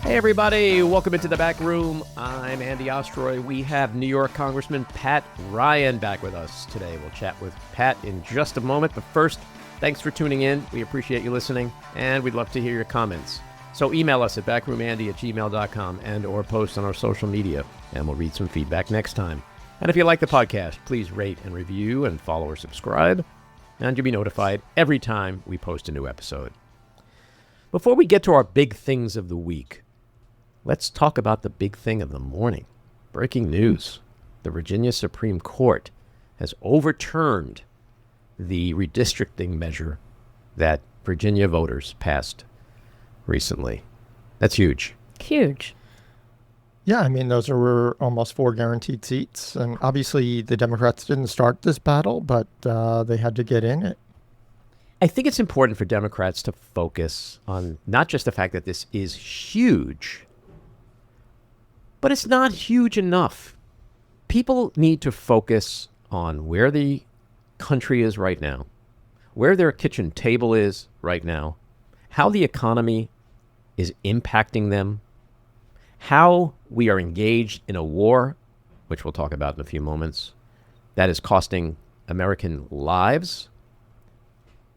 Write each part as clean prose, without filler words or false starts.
Hey everybody, welcome into the back room. I'm Andy Ostroy. We have New York Congressman Pat Ryan back with us today. We'll chat with Pat in just a moment, but first, thanks for tuning in. We appreciate you listening, and we'd love to hear your comments. So email us at backroomandy@gmail.com and or post on our social media, and we'll read some feedback next time. And if you like the podcast, please rate and review and follow or subscribe, and you'll be notified every time we post a new episode. Before we get to our big things of the week, let's talk about the big thing of the morning. Breaking news. The Virginia Supreme Court has overturned the redistricting measure that Virginia voters passed recently. That's huge. Huge. Yeah, I mean, those were almost 4 guaranteed seats. And obviously the Democrats didn't start this battle, but they had to get in it. I think it's important for Democrats to focus on not just the fact that this is huge, but it's not huge enough. People need to focus on where the country is right now, where their kitchen table is right now, how the economy is impacting them, how we are engaged in a war, which we'll talk about in a few moments, that is costing American lives,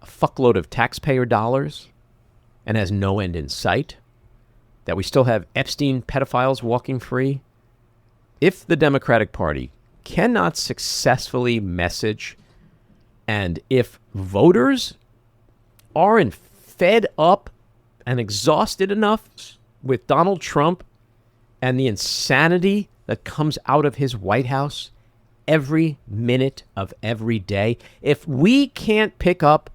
a fuckload of taxpayer dollars, and has no end in sight, that we still have Epstein pedophiles walking free. If the Democratic Party cannot successfully message, and if voters aren't fed up and exhausted enough with Donald Trump and the insanity that comes out of his White House every minute of every day, if we can't pick up,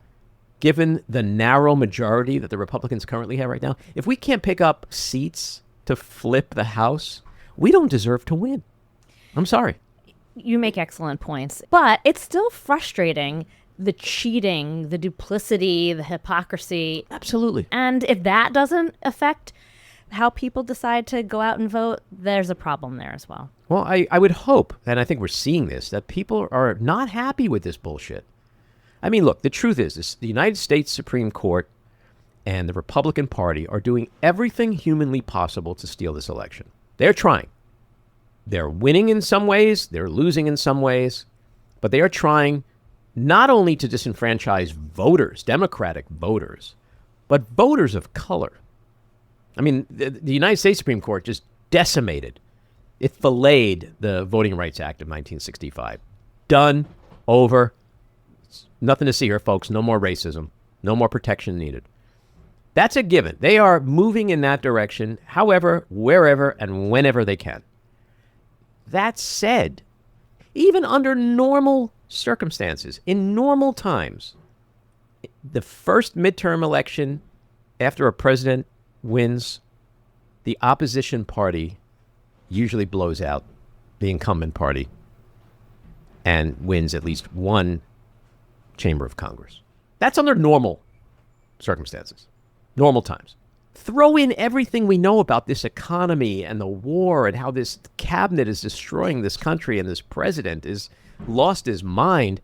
given the narrow majority that the Republicans currently have right now, if we can't pick up seats to flip the House, we don't deserve to win. I'm sorry. You make excellent points, but it's still frustrating, the cheating, the duplicity, the hypocrisy. Absolutely. And if that doesn't affect how people decide to go out and vote, there's a problem there as well. Well, I would hope, and I think we're seeing this, that people are not happy with this bullshit. I mean, look, the truth is this, the United States Supreme Court and the Republican Party are doing everything humanly possible to steal this election. They're trying. They're winning in some ways, they're losing in some ways, but they are trying not only to disenfranchise voters, Democratic voters, but voters of color. I mean, the United States Supreme Court just decimated. It filleted the Voting Rights Act of 1965. Done, over. Nothing to see here, folks. No more racism. No more protection needed. That's a given. They are moving in that direction, however, wherever, and whenever they can. That said, even under normal circumstances, in normal times, the first midterm election after a president wins, the opposition party usually blows out the incumbent party and wins at least one chamber of Congress. That's under normal circumstances, normal times. Throw in everything we know about this economy and the war and how this cabinet is destroying this country and this president is lost his mind.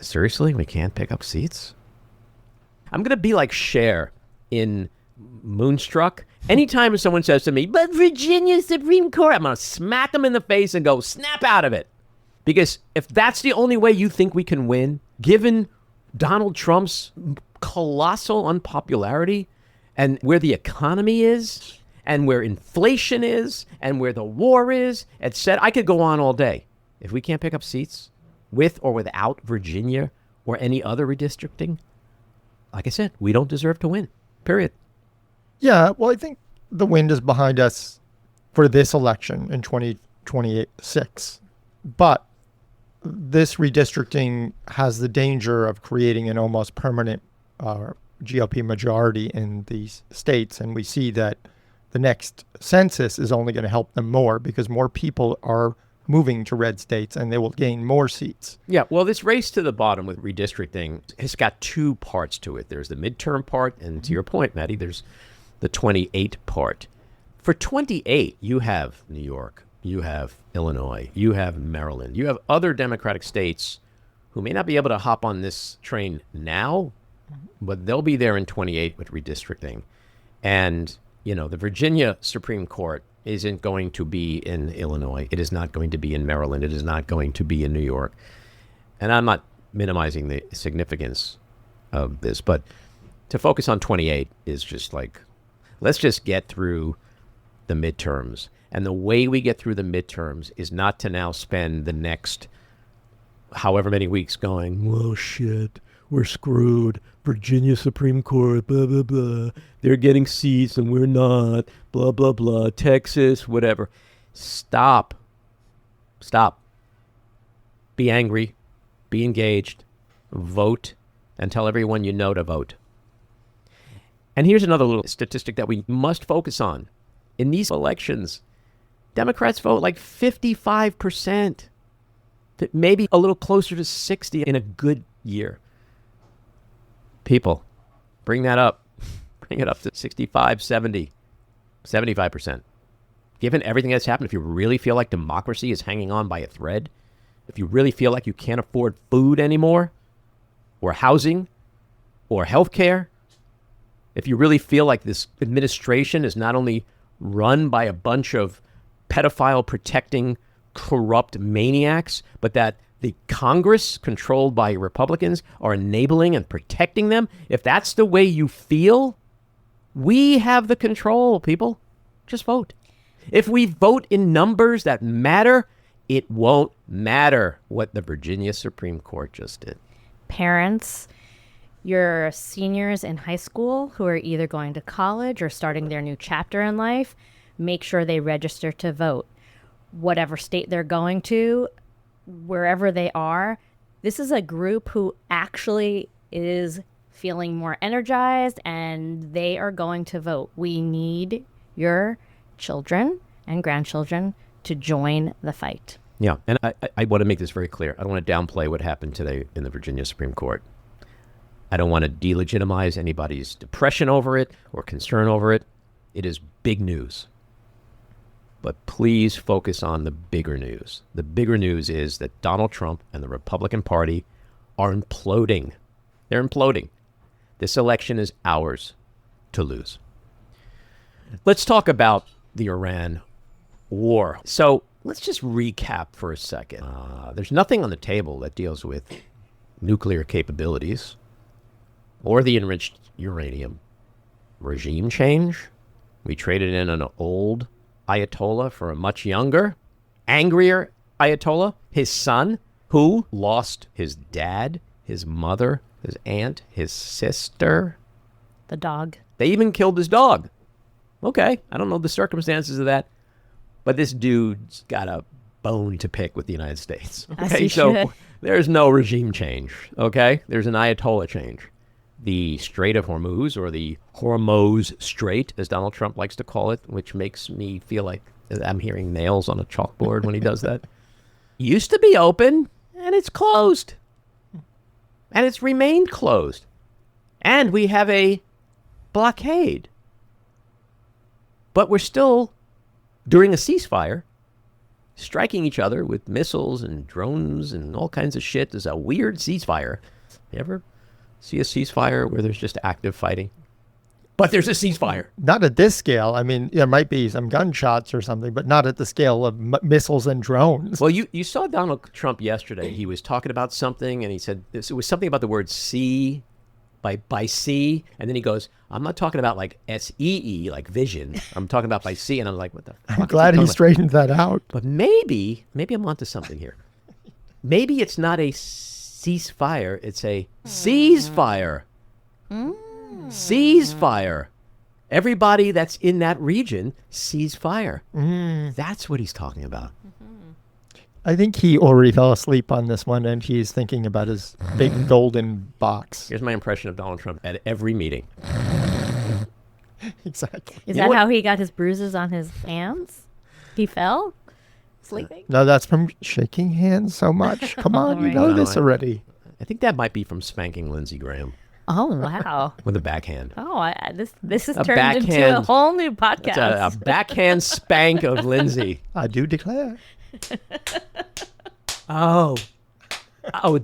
Seriously, we can't pick up seats? I'm going to be like Cher in Moonstruck. Anytime someone says to me, but Virginia Supreme Court, I'm going to smack them in the face and go, snap out of it. Because if that's the only way you think we can win, given Donald Trump's colossal unpopularity and where the economy is and where inflation is and where the war is, etc., I could go on all day. If we can't pick up seats with or without Virginia or any other redistricting, like I said, we don't deserve to win, period. Yeah, well, I think the wind is behind us for this election in 2026. But this redistricting has the danger of creating an almost permanent GOP majority in these states. And we see that the next census is only going to help them more because more people are moving to red states and they will gain more seats. Yeah, well, this race to the bottom with redistricting has got 2 parts to it. There's the midterm part, and to your point, Maddie, there's the 28 part. For 28, you have New York, you have Illinois, you have Maryland, you have other Democratic states who may not be able to hop on this train now, but they'll be there in 28 with redistricting. And the Virginia Supreme Court isn't going to be in Illinois. It is not going to be in Maryland. It is not going to be in New York. And I'm not minimizing the significance of this, but to focus on 28 is just like, let's just get through the midterms. And the way we get through the midterms is not to now spend the next however many weeks going, well, shit, we're screwed. Virginia Supreme Court, blah, blah, blah. They're getting seats and we're not, blah, blah, blah. Texas, whatever. Stop. Be angry. Be engaged. Vote. And tell everyone you know to vote. And here's another little statistic that we must focus on. In these elections, Democrats vote like 55%, maybe a little closer to 60 in a good year. People, bring that up. Bring it up to 65, 70, 75%. Given everything that's happened, if you really feel like democracy is hanging on by a thread, if you really feel like you can't afford food anymore, or housing, or health care, if you really feel like this administration is not only run by a bunch of pedophile protecting corrupt maniacs, but that the Congress controlled by Republicans are enabling and protecting them, if that's the way you feel, we have the control, people. Just vote. If we vote in numbers that matter, it won't matter what the Virginia Supreme Court just did. Parents, your seniors in high school who are either going to college or starting their new chapter in life, make sure they register to vote. Whatever state they're going to, wherever they are, this is a group who actually is feeling more energized and they are going to vote. We need your children and grandchildren to join the fight. Yeah, and I want to make this very clear. I don't want to downplay what happened today in the Virginia Supreme Court. I don't want to delegitimize anybody's depression over it or concern over it. It is big news. But please focus on the bigger news. The bigger news is that Donald Trump and the Republican Party are imploding. They're imploding. This election is ours to lose. Let's talk about the Iran war. So let's just recap for a second. There's nothing on the table that deals with nuclear capabilities or the enriched uranium. Regime change. We traded in an old Ayatollah for a much younger, angrier Ayatollah. His son, who lost his dad, his mother, his aunt, his sister. The dog. They even killed his dog. Okay, I don't know the circumstances of that, but this dude's got a bone to pick with the United States. Okay, so there's no regime change. Okay, there's an Ayatollah change. The Strait of Hormuz, or the Hormuz Strait, as Donald Trump likes to call it, which makes me feel like I'm hearing nails on a chalkboard when he does that, used to be open, and it's closed. And it's remained closed. And we have a blockade. But we're still, during a ceasefire, striking each other with missiles and drones and all kinds of shit. There's a weird ceasefire. You ever see a ceasefire where there's just active fighting? But there's a ceasefire. Not at this scale. I mean, there might be some gunshots or something, but not at the scale of missiles and drones. Well, you saw Donald Trump yesterday. He was talking about something, and he said it was something about the word sea, by sea, and then he goes, I'm not talking about like SEE, like vision. I'm talking about by sea, and I'm like, what the fuck? I'm glad he straightened that out. But maybe I'm onto something here. Maybe it's not a ceasefire, it's a ceasefire. Ceasefire. Everybody that's in that region sees fire. That's what he's talking about. I think he already fell asleep on this one, and he's thinking about his big golden box. Here's my impression of Donald Trump at every meeting. Exactly. Is that how he got his bruises on his hands? He fell? Sleeping? No, that's from shaking hands so much. Come on, you know this already. I think that might be from spanking Lindsey Graham. Oh, wow. With a backhand. Oh, this has turned into a whole new podcast. A backhand spank of Lindsey. I do declare. Oh,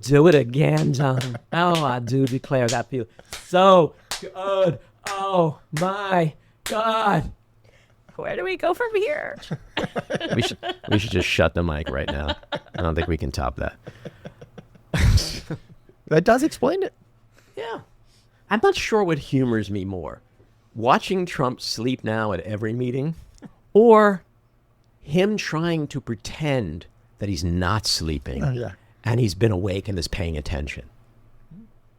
do it again, John. Oh, I do declare that feels so good. Oh, my God. Where do we go from here? We should just shut the mic right now. I don't think we can top that. That does explain it. Yeah. I'm not sure what humors me more. Watching Trump sleep now at every meeting, or him trying to pretend that he's not sleeping and he's been awake and is paying attention.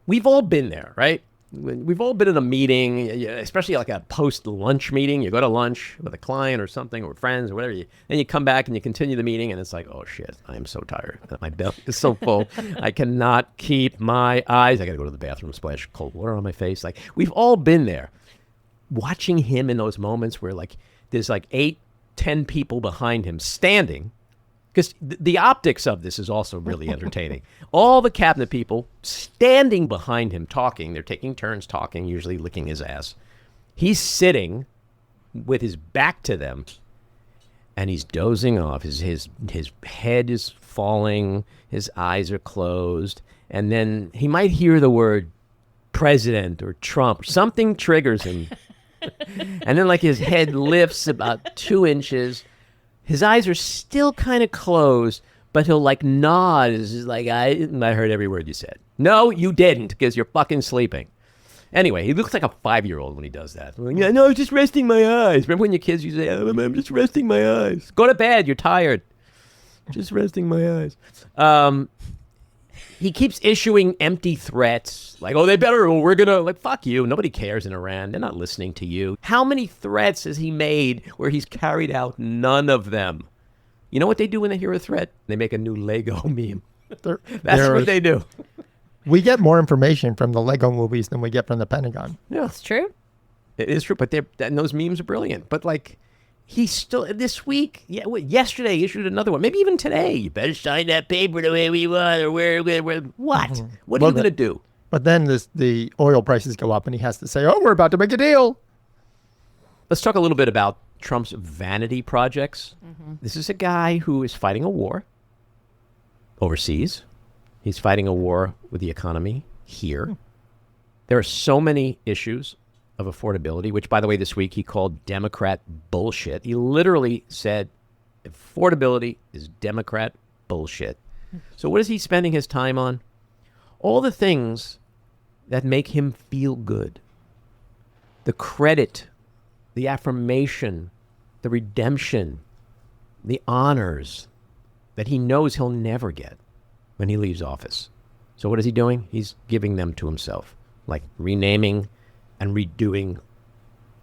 We've all been there, right? We've all been in a meeting, especially like a post-lunch meeting. You go to lunch with a client or something, or with friends or whatever. Then you come back and you continue the meeting, and it's like, oh, shit, I am so tired. My belly is so full. I cannot keep my eyes. I got to go to the bathroom, splash cold water on my face. Like, we've all been there. Watching him in those moments where, like, there's like 8-10 people behind him standing, because the optics of this is also really entertaining. All the cabinet people standing behind him talking. They're taking turns talking, usually licking his ass. He's sitting with his back to them, and he's dozing off. His head is falling. His eyes are closed. And then he might hear the word president or Trump. Something triggers him. And then, like, his head lifts about 2 inches. His eyes are still kind of closed, but he'll like nod. It's just like, I heard every word you said. No, you didn't, because you're fucking sleeping. Anyway, he looks like a 5-year-old when he does that. Like, yeah, no, I was just resting my eyes. Remember when your kids used to say, oh, I'm just resting my eyes. Go to bed, you're tired. Just resting my eyes. He keeps issuing empty threats, like, oh, they better, or we're going to, like, fuck you. Nobody cares in Iran. They're not listening to you. How many threats has he made where he's carried out none of them? You know what they do when they hear a threat? They make a new Lego meme. That's what they do. We get more information from the Lego movies than we get from the Pentagon. Yeah, It's true. it is true. But and those memes are brilliant. But, like, he's still, this week, yesterday, he issued another one. Maybe even today. You better sign that paper the way we want, or where what? What are you going to do? But then the oil prices go up, and he has to say, oh, we're about to make a deal. Let's talk a little bit about Trump's vanity projects. This is a guy who is fighting a war overseas. He's fighting a war with the economy here. There are so many issues of affordability, which, by the way, this week he called Democrat bullshit. He literally said affordability is Democrat bullshit. So what is he spending his time on? All the things that make him feel good. The credit, the affirmation, the redemption, the honors that he knows he'll never get when he leaves office. So what is he doing? He's giving them to himself, like renaming and redoing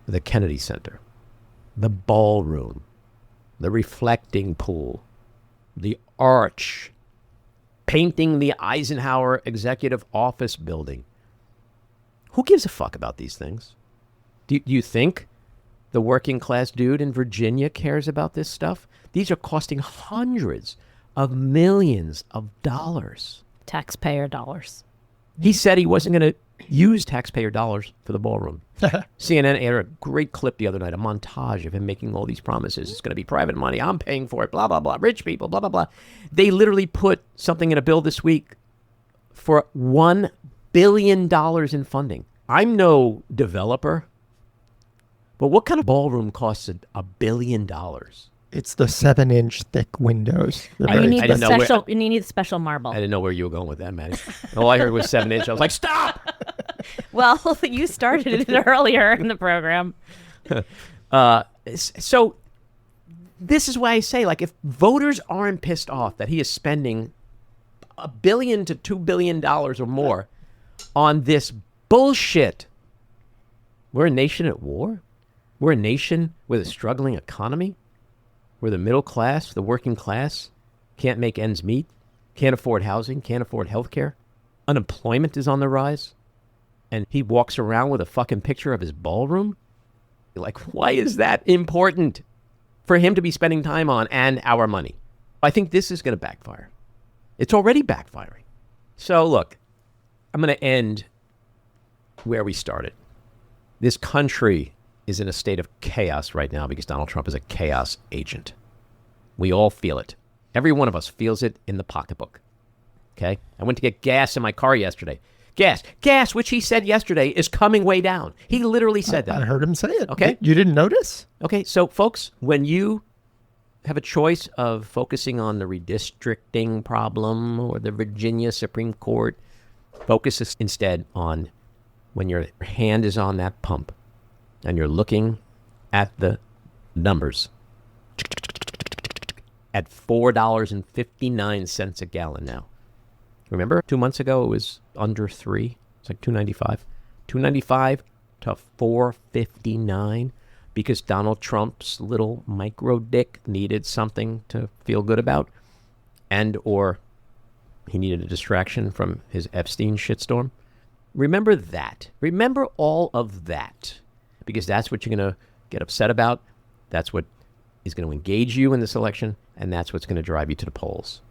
the Kennedy Center, the ballroom, the reflecting pool, the arch, painting the Eisenhower Executive Office building. Who gives a fuck about these things? Do you think the working class dude in Virginia cares about this stuff? These are costing hundreds of millions of dollars. Taxpayer dollars. He said he wasn't going to use taxpayer dollars for the ballroom. CNN aired a great clip the other night, a montage of him making all these promises. It's going to be private money. I'm paying for it, blah, blah, blah. Rich people, blah, blah, blah. They literally put something in a bill this week for $1 billion in funding. I'm no developer, but what kind of ballroom costs $1 billion? It's the 7-inch thick windows. You need I the didn't know special. You need the special marble. I didn't know where you were going with that, Maddie. All I heard was 7-inch. I was like, stop! Well, you started it earlier in the program. So this is why I say, like, if voters aren't pissed off that he is spending $1 billion to $2 billion or more on this bullshit, we're a nation at war. We're a nation with a struggling economy, where the middle class, the working class, can't make ends meet, can't afford housing, can't afford health care. Unemployment is on the rise. And he walks around with a fucking picture of his ballroom. Like, why is that important for him to be spending time on and our money? I think this is going to backfire. It's already backfiring. So look, I'm going to end where we started. This country is in a state of chaos right now because Donald Trump is a chaos agent. We all feel it. Every one of us feels it in the pocketbook. Okay? I went to get gas in my car yesterday. Gas, which he said yesterday, is coming way down. He literally said that. I heard him say it. Okay. You didn't notice? Okay, so folks, when you have a choice of focusing on the redistricting problem or the Virginia Supreme Court, focus instead on when your hand is on that pump and you're looking at the numbers at $4.59 a gallon now. Remember 2 months ago it was under $3. It's like $2.95. $2.95 to $4.59 because Donald Trump's little micro dick needed something to feel good about, and or he needed a distraction from his Epstein shitstorm. Remember that. Remember all of that, because that's what you're going to get upset about. That's what is going to engage you in this election, and that's what's going to drive you to the polls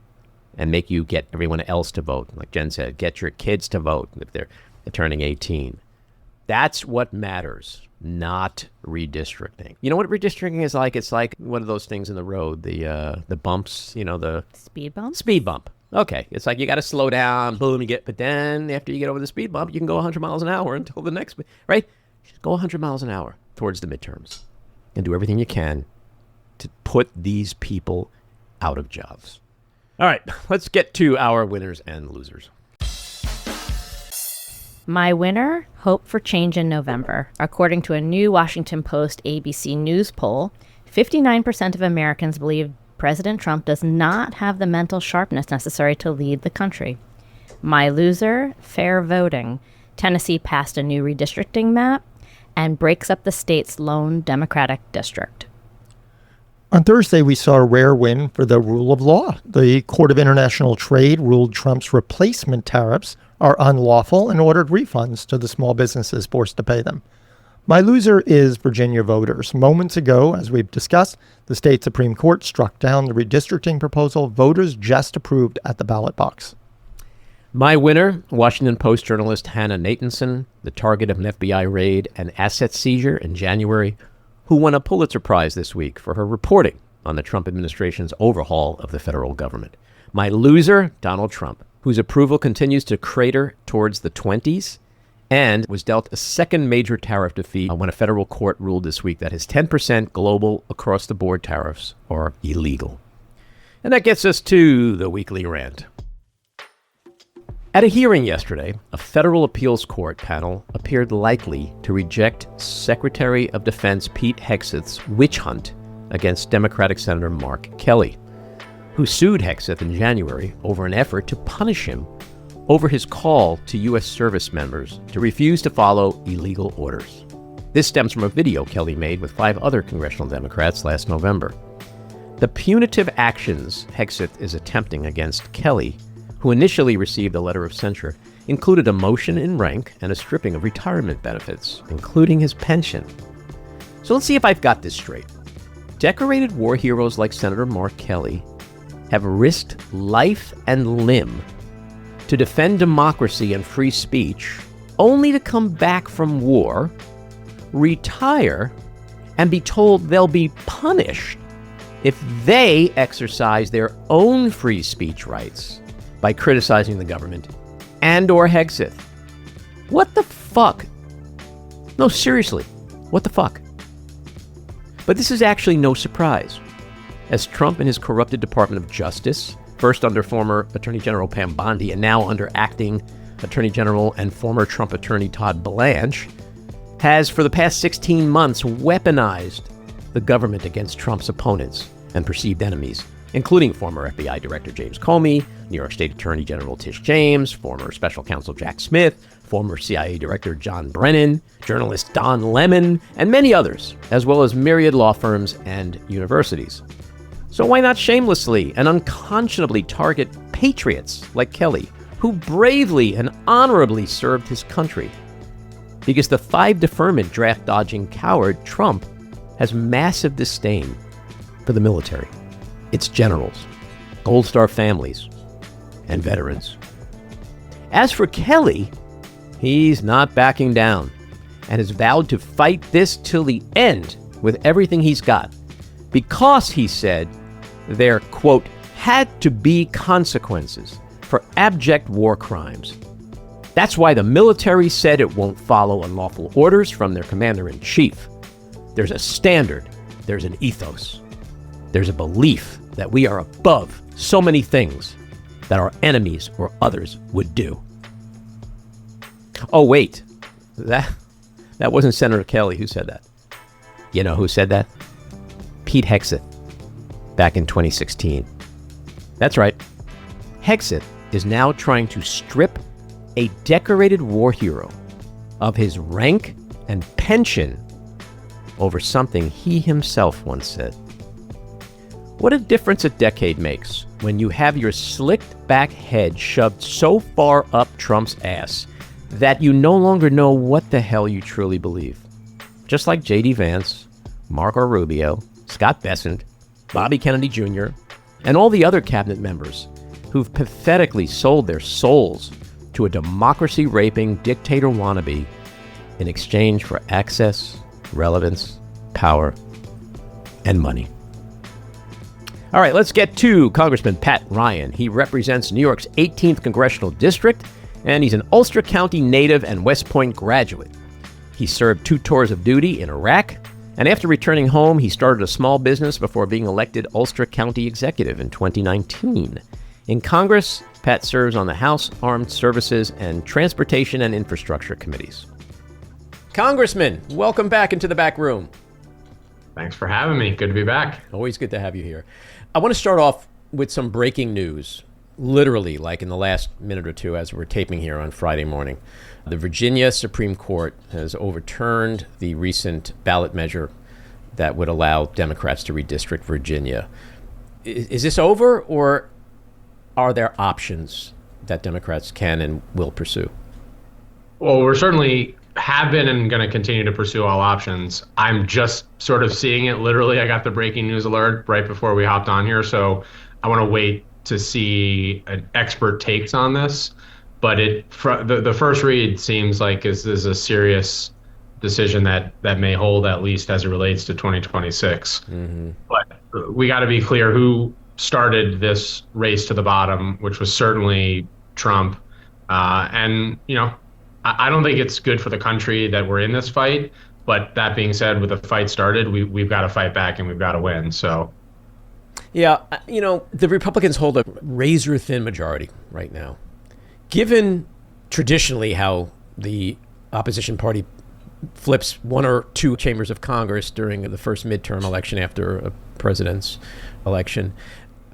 and make you get everyone else to vote. Like Jen said, get your kids to vote if they're turning 18. That's what matters, not redistricting. You know what redistricting is like? It's like one of those things in the road, the bumps, the Speed bump? Speed bump. Okay. It's like you got to slow down, boom, but then after you get over the speed bump, you can go 100 miles an hour until the next, right? Just go 100 miles an hour towards the midterms and do everything you can to put these people out of jobs. All right, let's get to our winners and losers. My winner, hope for change in November. According to a new Washington Post ABC News poll, 59% of Americans believe President Trump does not have the mental sharpness necessary to lead the country. My loser, fair voting. Tennessee passed a new redistricting map and breaks up the state's lone Democratic district. On Thursday, we saw a rare win for the rule of law. The Court of International Trade ruled Trump's replacement tariffs are unlawful and ordered refunds to the small businesses forced to pay them. My loser is Virginia voters. Moments ago, as we've discussed, the state Supreme Court struck down the redistricting proposal voters just approved at the ballot box. My winner, Washington Post journalist Hannah Nathanson, the target of an FBI raid and asset seizure in January, who won a Pulitzer Prize this week for her reporting on the Trump administration's overhaul of the federal government. My loser, Donald Trump, whose approval continues to crater towards the 20s and was dealt a second major tariff defeat when a federal court ruled this week that his 10% global across-the-board tariffs are illegal. And that gets us to the weekly rant. At a hearing yesterday, a federal appeals court panel appeared likely to reject Secretary of Defense Pete Hegseth's witch hunt against Democratic Senator Mark Kelly, who sued Hegseth in January over an effort to punish him over his call to U.S. service members to refuse to follow illegal orders. This stems from a video Kelly made with 5 other congressional Democrats last November. The punitive actions Hegseth is attempting against Kelly, who initially received a letter of censure, included a motion in rank and a stripping of retirement benefits, including his pension. So let's see if I've got this straight. Decorated war heroes like Senator Mark Kelly have risked life and limb to defend democracy and free speech, only to come back from war, retire, and be told they'll be punished if they exercise their own free speech rights by criticizing the government and or Hegseth. What the fuck? No, seriously, what the fuck? But this is actually no surprise, as Trump and his corrupted Department of Justice, first under former Attorney General Pam Bondi and now under acting Attorney General and former Trump attorney Todd Blanche, has for the past 16 months weaponized the government against Trump's opponents and perceived enemies, including former FBI Director James Comey, New York State Attorney General Tish James, former Special Counsel Jack Smith, former CIA Director John Brennan, journalist Don Lemon, and many others, as well as myriad law firms and universities. So why not shamelessly and unconscionably target patriots like Kelly, who bravely and honorably served his country? Because the 5 deferment draft-dodging coward Trump has massive disdain for the military, its generals, Gold Star families, and veterans. As for Kelly, he's not backing down and has vowed to fight this till the end with everything he's got, because, he said, there, quote, had to be consequences for abject war crimes. That's why the military said it won't follow unlawful orders from their commander-in-chief. There's a standard, there's an ethos, there's a belief that we are above so many things that our enemies or others would do. Oh, wait, that wasn't Senator Kelly who said that. You know who said that? Pete Hegseth, back in 2016. That's right. Hegseth is now trying to strip a decorated war hero of his rank and pension over something he himself once said. What a difference a decade makes when you have your slicked back head shoved so far up Trump's ass that you no longer know what the hell you truly believe. Just like J.D. Vance, Marco Rubio, Scott Bessent, Bobby Kennedy Jr., and all the other cabinet members who've pathetically sold their souls to a democracy-raping dictator wannabe in exchange for access, relevance, power, and money. All right, let's get to Congressman Pat Ryan. He represents New York's 18th Congressional District, and he's an Ulster County native and West Point graduate. He served 2 tours of duty in Iraq, and after returning home, he started a small business before being elected Ulster County Executive in 2019. In Congress, Pat serves on the House Armed Services and Transportation and Infrastructure Committees. Congressman, welcome back into the back room. Thanks for having me. Good to be back. Always good to have you here. I want to start off with some breaking news, literally like in the last minute or two as we're taping here on Friday morning. The Virginia Supreme Court has overturned the recent ballot measure that would allow Democrats to redistrict Virginia. Is this over, or are there options that Democrats can and will pursue? Well, we're certainly have been and going to continue to pursue all options. I'm just sort of seeing it literally. I got the breaking news alert right before we hopped on here, so I want to wait to see an expert takes on this. But the first read seems like is a serious decision that may hold, at least as it relates to 2026. Mm-hmm. But we got to be clear who started this race to the bottom, which was certainly Trump. And, you know, I don't think it's good for the country that we're in this fight. But that being said, with the fight started, we've got to fight back and we've got to win. So, yeah, you know, the Republicans hold a razor-thin majority right now. Given traditionally how the opposition party flips 1 or 2 chambers of Congress during the first midterm election after a president's election,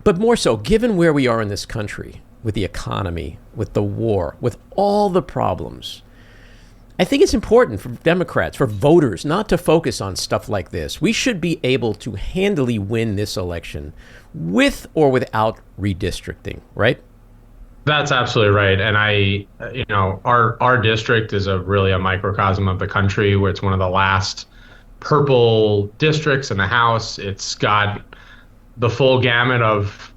but more so, given where we are in this country with the economy, with the war, with all the problems, I think it's important for Democrats, for voters, not to focus on stuff like this. We should be able to handily win this election with or without redistricting, right? That's absolutely right. And our district is really a microcosm of the country, where it's one of the last purple districts in the House. It's got the full gamut of,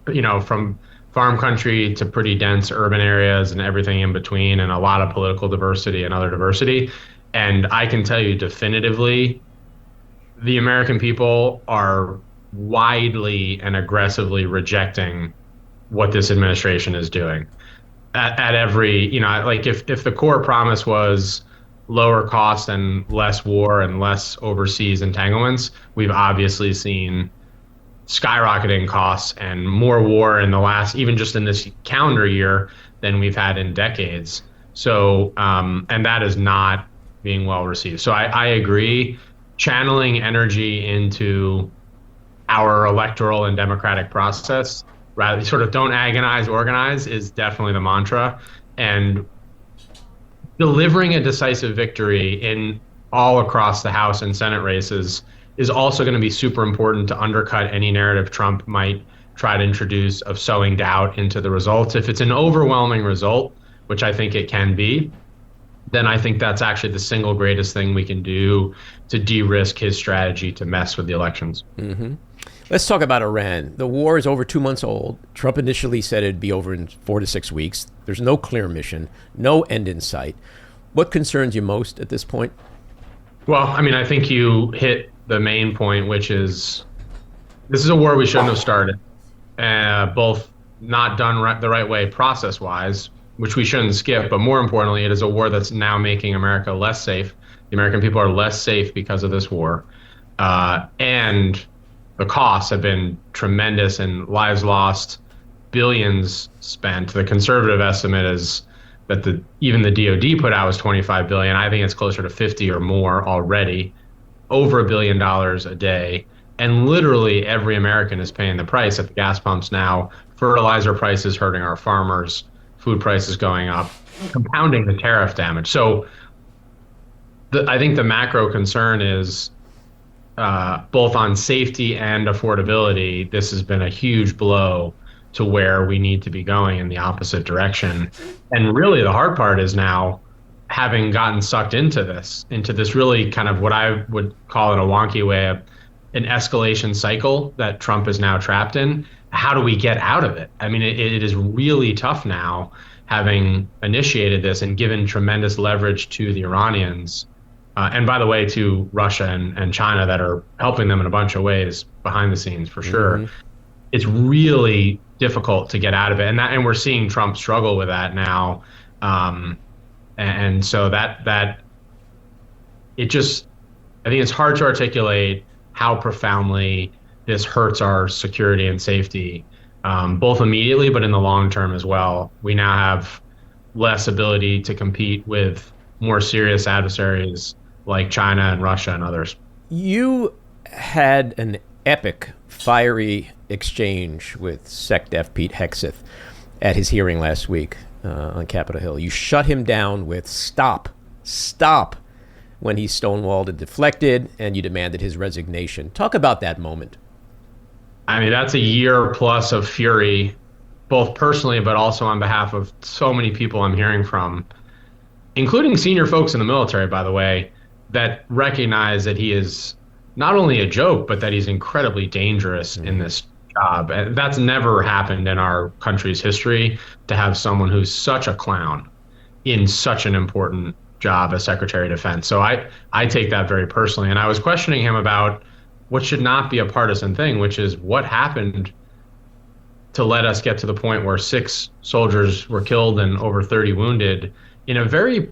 from farm country to pretty dense urban areas and everything in between, and a lot of political diversity and other diversity. And I can tell you definitively, the American people are widely and aggressively rejecting what this administration is doing. At every, if the core promise was lower cost and less war and less overseas entanglements, we've obviously seen skyrocketing costs and more war in the last, even just in this calendar year, than we've had in decades. So, and that is not being well received. So I agree, channeling energy into our electoral and democratic process, rather sort of don't agonize, organize, is definitely the mantra. And delivering a decisive victory in all across the House and Senate races is also going to be super important to undercut any narrative Trump might try to introduce of sowing doubt into the results. If it's an overwhelming result, which I think it can be, then I think that's actually the single greatest thing we can do to de-risk his strategy to mess with the elections. Mm-hmm. Let's talk about Iran. The war is over 2 months old. Trump initially said it'd be over in 4 to 6 weeks. There's no clear mission, no end in sight. What concerns you most at this point? Well, I think you hit the main point, which is this is a war we shouldn't have started. Both not done the right way process-wise, which we shouldn't skip, but more importantly, it is a war that's now making America less safe. The American people are less safe because of this war. And the costs have been tremendous and lives lost, billions spent. The conservative estimate is that even the DoD put out was 25 billion. I think it's closer to 50 or more already, over $1 billion a day. And literally every American is paying the price at the gas pumps now. Fertilizer prices hurting our farmers, food prices going up, compounding the tariff damage. So I think the macro concern is both on safety and affordability. This has been a huge blow to where we need to be going in the opposite direction. And really the hard part is now, having gotten sucked into this really kind of what I would call in a wonky way, an escalation cycle that Trump is now trapped in. How do we get out of it? I mean, it is really tough now, having initiated this and given tremendous leverage to the Iranians. And by the way, to Russia and China, that are helping them in a bunch of ways behind the scenes, for sure. It's really difficult to get out of it. And we're seeing Trump struggle with that now. And so that it just, I think it's hard to articulate how profoundly this hurts our security and safety, both immediately, but in the long term as well. We now have less ability to compete with more serious adversaries like China and Russia and others. You had an epic, fiery exchange with Def Pete Hegseth at his hearing last week on Capitol Hill. You shut him down with stop when he stonewalled and deflected, and you demanded his resignation. Talk about that moment. I mean, that's a year plus of fury, both personally, but also on behalf of so many people I'm hearing from, including senior folks in the military, by the way, that recognize that he is not only a joke, but that he's incredibly dangerous in this job. And that's never happened in our country's history, to have someone who's such a clown in such an important job as Secretary of Defense. So I take that very personally. And I was questioning him about what should not be a partisan thing, which is what happened to let us get to the point where 6 soldiers were killed and over 30 wounded in a very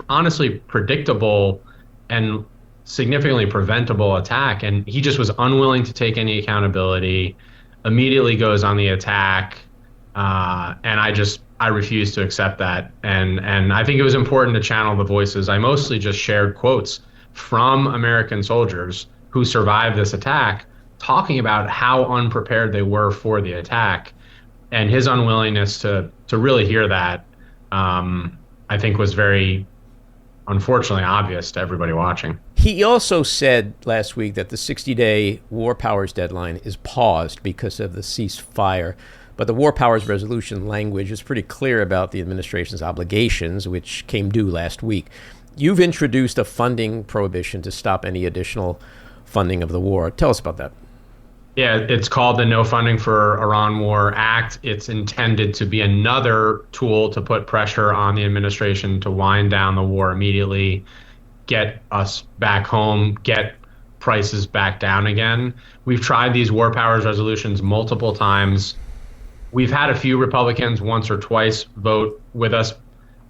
honestly predictable and significantly preventable attack. And he just was unwilling to take any accountability, immediately goes on the attack. And I refuse to accept that. And I think it was important to channel the voices. I mostly just shared quotes from American soldiers who survived this attack, talking about how unprepared they were for the attack. And his unwillingness to really hear that, I think was very, unfortunately, obvious to everybody watching. He also said last week that the 60-day war powers deadline is paused because of the ceasefire. But the war powers resolution language is pretty clear about the administration's obligations, which came due last week. You've introduced a funding prohibition to stop any additional funding of the war. Tell us about that. Yeah, it's called the No Funding for Iran War Act. It's intended to be another tool to put pressure on the administration to wind down the war immediately, get us back home, get prices back down again. We've tried these war powers resolutions multiple times. We've had a few Republicans once or twice vote with us,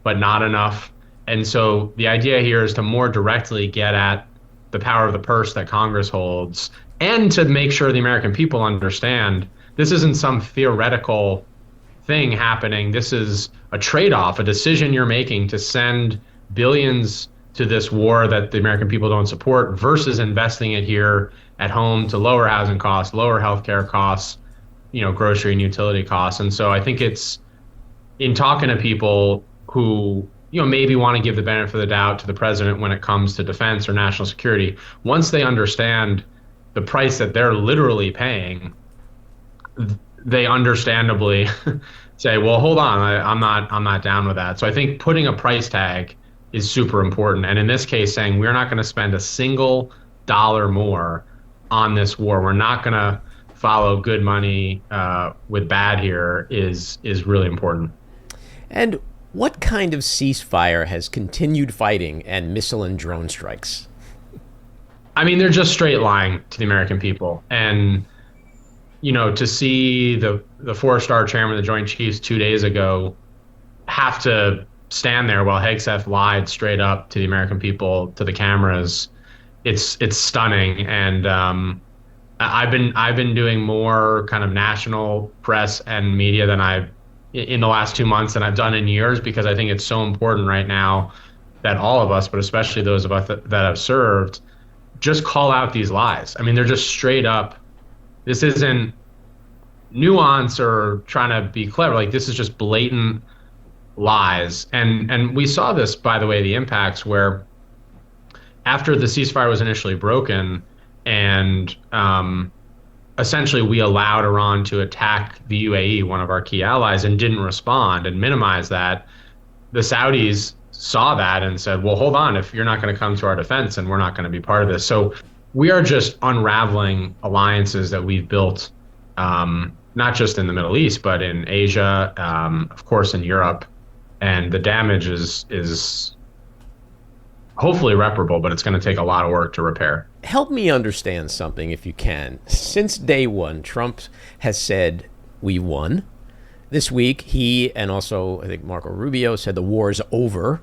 but not enough. And so the idea here is to more directly get at the power of the purse that Congress holds, and to make sure the American people understand this isn't some theoretical thing happening. This is a trade-off, a decision you're making to send billions to this war that the American people don't support versus investing it here at home to lower housing costs, lower healthcare costs, grocery and utility costs. And so I think it's in talking to people who, maybe want to give the benefit of the doubt to the president when it comes to defense or national security, once they understand the price that they're literally paying, they understandably say, well, hold on, I'm not down with that. So I think putting a price tag is super important. And in this case, saying we're not going to spend a single dollar more on this war, we're not going to follow good money with bad here is really important. And what kind of ceasefire has continued fighting and missile and drone strikes? I mean, they're just straight lying to the American people. And, to see the 4-star chairman of the Joint Chiefs 2 days ago have to stand there while Hegseth lied straight up to the American people, to the cameras, it's stunning. And I've been doing more kind of national press and media than I've in the last 2 months than I've done in years, because I think it's so important right now that all of us, but especially those of us that have served, just call out these lies. I mean, they're just straight up. This isn't nuance or trying to be clever. Like, this is just blatant lies. And we saw this, by the way, the impacts where after the ceasefire was initially broken and essentially we allowed Iran to attack the UAE, one of our key allies, and didn't respond and minimize that, the Saudis saw that and said, well, hold on, if you're not going to come to our defense, and we're not going to be part of this. So we are just unraveling alliances that we've built, not just in the Middle East, but in Asia, of course, in Europe. And the damage is hopefully irreparable, but it's going to take a lot of work to repair. Help me understand something, if you can. Since day one, Trump has said, we won. This week, he and also, I think, Marco Rubio said the war is over.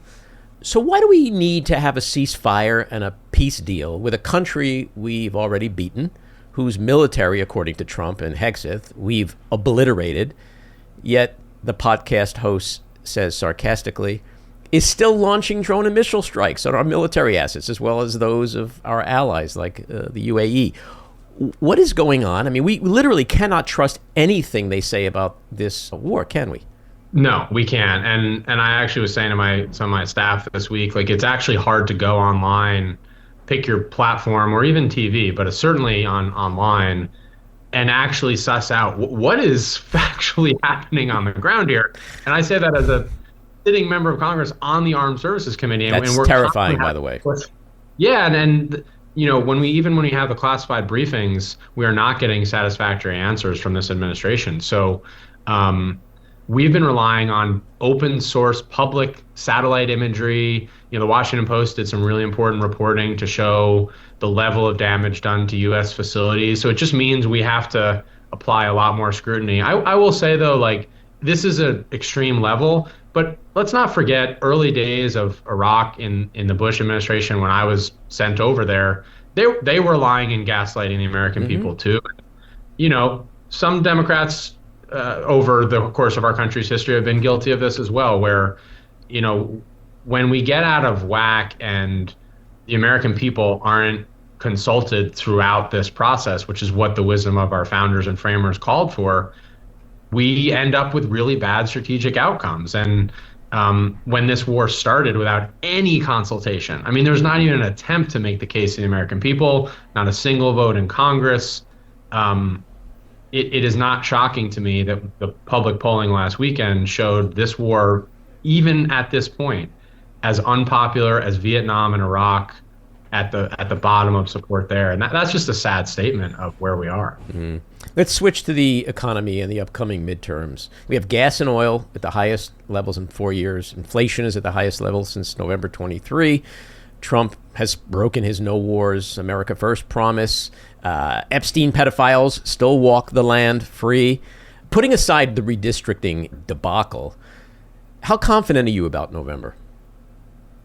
So why do we need to have a ceasefire and a peace deal with a country we've already beaten, whose military, according to Trump and Hegseth, we've obliterated, yet the podcast host says sarcastically, is still launching drone and missile strikes on our military assets, as well as those of our allies like the UAE. What is going on? I mean, we literally cannot trust anything they say about this war, can we? No, we can't. And I actually was saying to some of my staff this week, like, it's actually hard to go online, pick your platform or even TV, but it's certainly online, and actually suss out what is factually happening on the ground here. And I say that as a sitting member of Congress on the Armed Services Committee. That's and we're terrifying, by the way. Yeah, and you know, when we have the classified briefings, we are not getting satisfactory answers from this administration. So we've been relying on open source public satellite imagery. You know, the Washington Post did some really important reporting to show the level of damage done to U.S. facilities. So it just means we have to apply a lot more scrutiny. I will say, though, like, this is an extreme level, but let's not forget early days of Iraq in the Bush administration, when I was sent over there, they were lying and gaslighting the American people too. You know, some Democrats over the course of our country's history have been guilty of this as well, where, you know, when we get out of whack and the American people aren't consulted throughout this process, which is what the wisdom of our founders and framers called for, we end up with really bad strategic outcomes. And when this war started without any consultation, I mean, there's not even an attempt to make the case to the American people, not a single vote in Congress. It is not shocking to me that the public polling last weekend showed this war, even at this point, as unpopular as Vietnam and Iraq, at the bottom of support there. And that's just a sad statement of where we are. Mm-hmm. Let's switch to the economy and the upcoming midterms. We have gas and oil at the highest levels in 4 years. Inflation is at the highest level since November 23. Trump has broken his no wars, America first promise. Epstein pedophiles still walk the land free. Putting aside the redistricting debacle, how confident are you about November?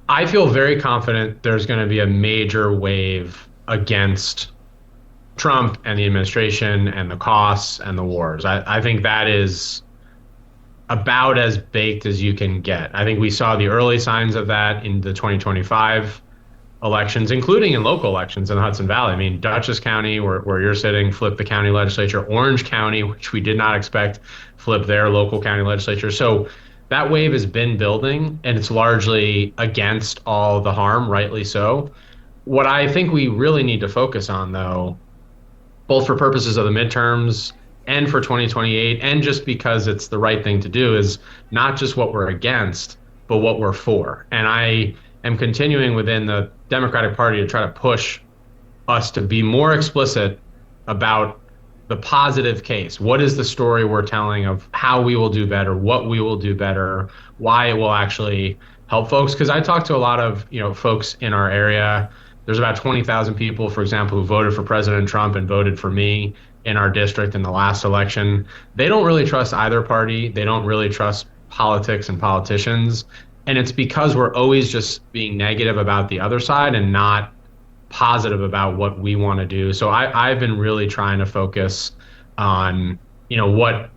I feel very confident there's going to be a major wave against Trump and the administration and the costs and the wars. I think that is about as baked as you can get. I think we saw the early signs of that in the 2025 elections, including in local elections in the Hudson Valley. I mean, Dutchess County, where you're sitting, flipped the county legislature. Orange County, which we did not expect, flipped their local county legislature. So that wave has been building, and it's largely against all the harm, rightly so. What I think we really need to focus on, though, both for purposes of the midterms and for 2028, and just because it's the right thing to do, is not just what we're against, but what we're for. And I am continuing within the Democratic Party to try to push us to be more explicit about the positive case. What is the story we're telling of how we will do better, what we will do better, why it will actually help folks? Because I talked to a lot of, you know, folks in our area. There's about 20,000 people, for example, who voted for President Trump and voted for me in our district in the last election. They don't really trust either party. They don't really trust politics and politicians. And it's because we're always just being negative about the other side and not positive about what we want to do. So I've been really trying to focus on, what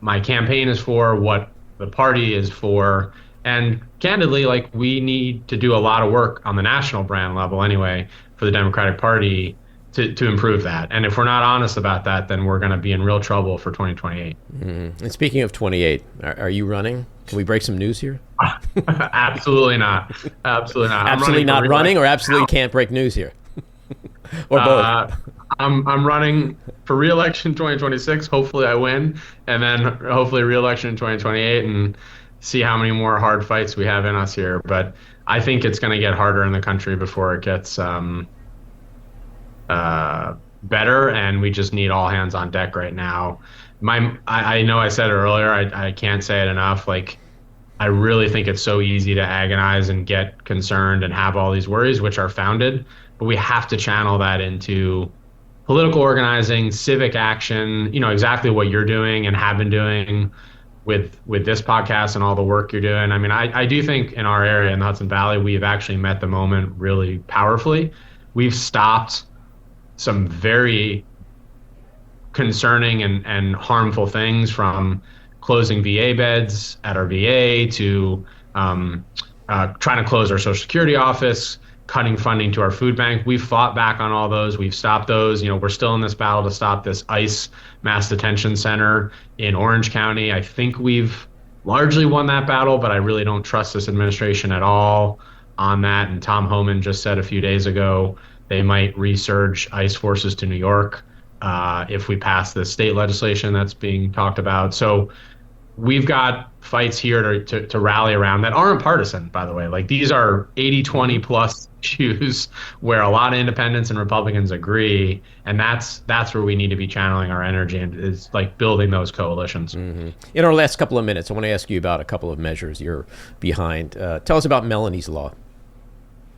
my campaign is for, what the party is for. And candidly, like, we need to do a lot of work on the national brand level anyway for the Democratic Party to improve that. And if we're not honest about that, then we're going to be in real trouble for 2028. And speaking of 28, are you running? Can we break some news here? Absolutely not. Absolutely not. Absolutely not running, or absolutely can't break news here? Or both? I'm running for re-election 2026. Hopefully I win, and then hopefully re-election in 2028, and see how many more hard fights we have in us here. But I think it's going to get harder in the country before it gets better, and we just need all hands on deck right now. I know I said it earlier, I can't say it enough. Like, I really think it's so easy to agonize and get concerned and have all these worries, which are founded, but we have to channel that into political organizing, civic action, exactly what you're doing and have been doing with this podcast and all the work you're doing. I mean, I do think in our area in the Hudson Valley, we've actually met the moment really powerfully. We've stopped some very concerning and harmful things, from closing VA beds at our VA to trying to close our Social Security office, cutting funding to our food bank. We've fought back on all those. We've stopped those. We're still in this battle to stop this ICE mass detention center in Orange County. I think we've largely won that battle, but I really don't trust this administration at all on that. And Tom Homan just said a few days ago they might resurge ICE forces to New York if we pass the state legislation that's being talked about. So we've got fights here to rally around that aren't partisan, by the way. Like, these are 80-20 plus issues where a lot of independents and Republicans agree, and that's where we need to be channeling our energy, and is like building those coalitions. Mm-hmm. In our last couple of minutes, I want to ask you about a couple of measures you're behind. Tell us about Melanie's Law.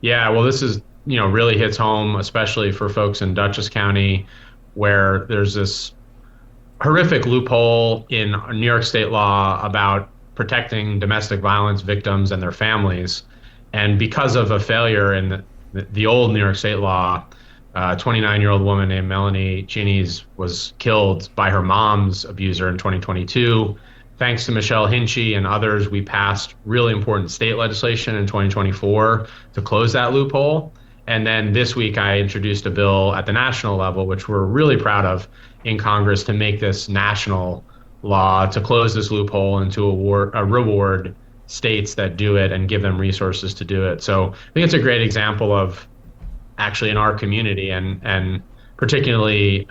Yeah, well, this is, really hits home, especially for folks in Dutchess County, where there's this horrific loophole in New York state law about protecting domestic violence victims and their families. And because of a failure in the old New York state law, a 29-year-old woman named Melanie Chiniz was killed by her mom's abuser in 2022. Thanks to Michelle Hinchy and others, we passed really important state legislation in 2024 to close that loophole. And then this week, I introduced a bill at the national level, which we're really proud of, in Congress, to make this national law, to close this loophole and to reward states that do it and give them resources to do it. So I think it's a great example of, actually, in our community, and particularly,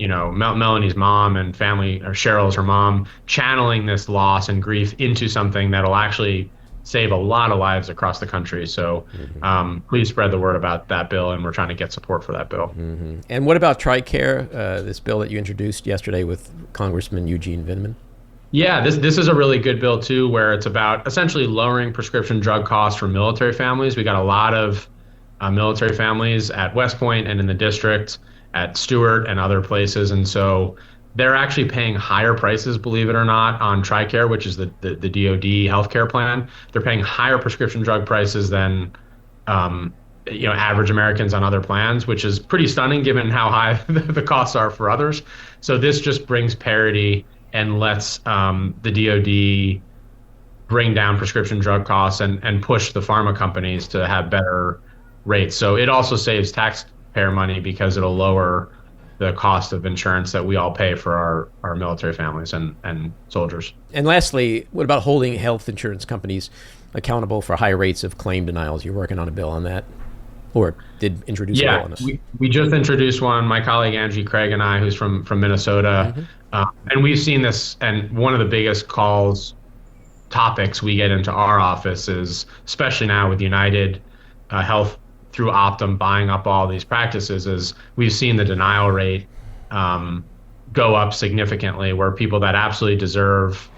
Melanie's mom and family, or Cheryl's her mom, channeling this loss and grief into something that'll actually save a lot of lives across the country. So please spread the word about that bill, and we're trying to get support for that bill. Mm-hmm. And what about TRICARE, this bill that you introduced yesterday with Congressman Eugene Vindman? Yeah, this is a really good bill too, where it's about essentially lowering prescription drug costs for military families. We got a lot of military families at West Point and in the district, at Stewart and other places, and so they're actually paying higher prices, believe it or not, on TRICARE, which is the DoD healthcare plan. They're paying higher prescription drug prices than average Americans on other plans, which is pretty stunning given how high the costs are for others. So this just brings parity and lets the DoD bring down prescription drug costs and push the pharma companies to have better rates. So it also saves taxpayer money because it'll lower the cost of insurance that we all pay for our military families and soldiers. And lastly, what about holding health insurance companies accountable for high rates of claim denials? You're working on a bill on that, or did introduce a bill on this? We just introduced one, my colleague Angie Craig and I, who's from Minnesota. And we've seen this, and one of the biggest topics we get into our office is, especially now with United Health through Optum buying up all these practices, is we've seen the denial rate go up significantly, where people that absolutely deserve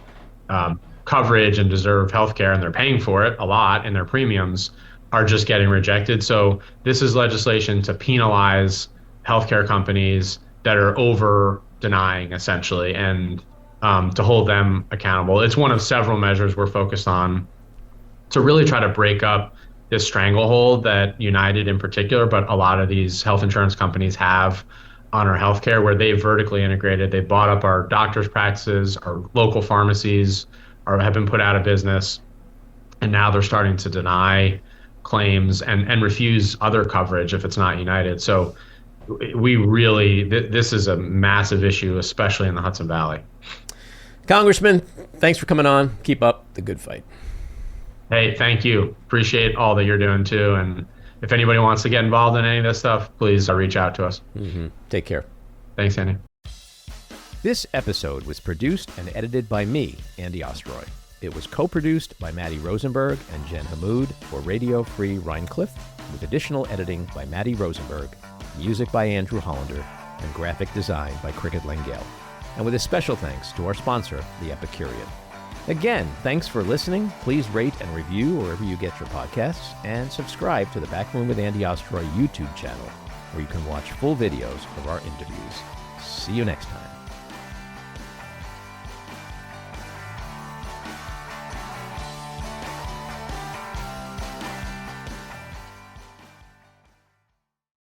coverage and deserve health care, and they're paying for it a lot in their premiums, are just getting rejected. So this is legislation to penalize healthcare companies that are over denying, essentially. And to hold them accountable. It's one of several measures we're focused on to really try to break up this stranglehold that United in particular, but a lot of these health insurance companies have on our healthcare, where they've vertically integrated. They bought up our doctors' practices, our local pharmacies have been put out of business, and now they're starting to deny claims and refuse other coverage if it's not United. So we really, this is a massive issue, especially in the Hudson Valley. Congressman, thanks for coming on. Keep up the good fight. Hey, thank you. Appreciate all that you're doing too. And if anybody wants to get involved in any of this stuff, please reach out to us. Mm-hmm. Take care. Thanks, Andy. This episode was produced and edited by me, Andy Ostroy. It was co-produced by Maddie Rosenberg and Jen Hammoud for Radio Free Rhinecliff, with additional editing by Maddie Rosenberg, music by Andrew Hollander, and graphic design by Cricket Lengale. And with a special thanks to our sponsor, The Epicurean. Again, thanks for listening. Please rate and review wherever you get your podcasts, and subscribe to the Backroom with Andy Ostroy YouTube channel, where you can watch full videos of our interviews. See you next time.